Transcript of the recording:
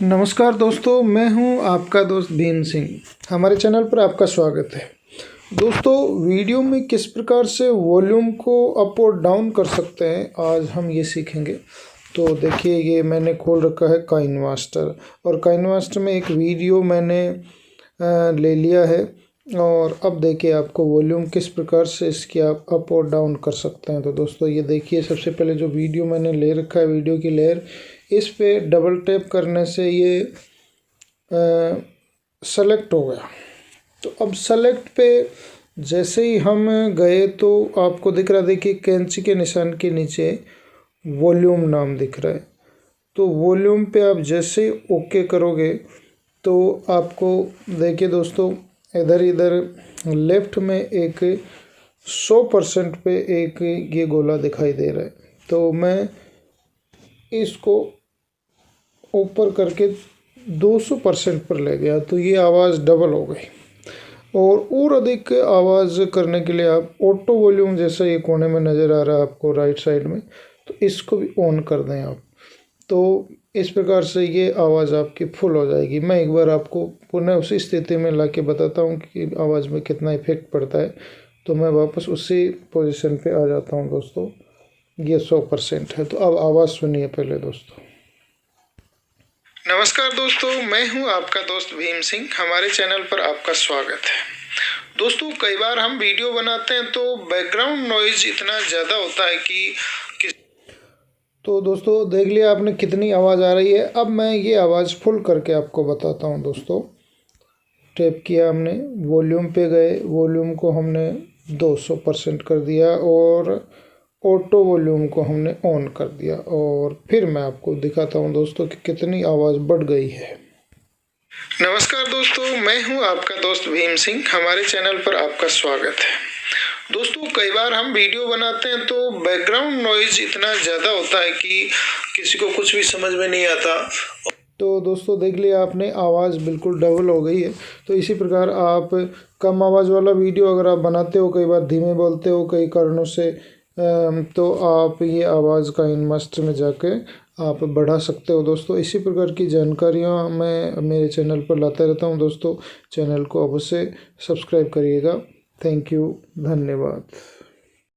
नमस्कार दोस्तों, मैं हूं आपका दोस्त भीम सिंह। हमारे चैनल पर आपका स्वागत है। दोस्तों, वीडियो में किस प्रकार से वॉल्यूम को अप और डाउन कर सकते हैं आज हम ये सीखेंगे। तो देखिए, ये मैंने खोल रखा है काइनमास्टर, और काइनमास्टर में एक वीडियो मैंने ले लिया है। और अब देखिए आपको वॉल्यूम किस प्रकार से इसकी आप अप और डाउन कर सकते हैं। तो दोस्तों ये देखिए, सबसे पहले जो वीडियो मैंने ले रखा है, वीडियो की लेयर, इस पे डबल टैप करने से ये सेलेक्ट हो गया। तो अब सेलेक्ट पे जैसे ही हम गए तो आपको दिख रहा है, देखिए कैंची के निशान के नीचे वॉल्यूम नाम दिख रहा है। तो वॉल्यूम पे आप जैसे ही ओके करोगे तो आपको देखिए दोस्तों, इधर लेफ्ट में एक 100% पे एक ये गोला दिखाई दे रहा है। तो मैं इसको ऊपर करके 200% पर ले गया तो ये आवाज़ डबल हो गई। और अधिक आवाज़ करने के लिए आप ऑटो वॉल्यूम, जैसा ये कोने में नज़र आ रहा है आपको राइट साइड में, तो इसको भी ऑन कर दें आप। तो इस प्रकार से ये आवाज़ आपकी फुल हो जाएगी। मैं एक बार आपको पुनः उसी स्थिति में लाके बताता हूँ कि आवाज़ में कितना इफेक्ट पड़ता है। तो मैं वापस उसी पोजीशन पे आ जाता हूँ दोस्तों। ये 100% है। तो अब आवाज़ सुनिए पहले दोस्तों। नमस्कार दोस्तों, मैं हूं आपका दोस्त भीम सिंह। हमारे चैनल पर आपका स्वागत है। दोस्तों, कई बार हम वीडियो बनाते हैं तो बैकग्राउंड नॉइज इतना ज़्यादा होता है कि तो दोस्तों देख लिया आपने कितनी आवाज़ आ रही है। अब मैं ये आवाज़ फुल करके आपको बताता हूं दोस्तों। टैप किया हमने, वॉल्यूम पे गए, वॉल्यूम को हमने 200% कर दिया और ऑटो वॉल्यूम को हमने ऑन कर दिया। और फिर मैं आपको दिखाता हूं दोस्तों कि कितनी आवाज़ बढ़ गई है। नमस्कार दोस्तों, मैं हूं आपका दोस्त भीम सिंह। हमारे चैनल पर आपका स्वागत है। दोस्तों, कई बार हम वीडियो बनाते हैं तो बैकग्राउंड नॉइज इतना ज़्यादा होता है कि किसी को कुछ भी समझ में नहीं आता। तो दोस्तों देख लिया आपने, आवाज़ बिल्कुल डबल हो गई है। तो इसी प्रकार आप कम आवाज़ वाला वीडियो अगर आप बनाते हो, कई बार धीमे बोलते हो कई कारणों से, तो आप ये आवाज़ काइनमास्टर में जाके आप बढ़ा सकते हो दोस्तों। इसी प्रकार की जानकारियाँ मैं मेरे चैनल पर लाता रहता हूँ दोस्तों। चैनल को अवश्य सब्सक्राइब करिएगा। थैंक यू, धन्यवाद।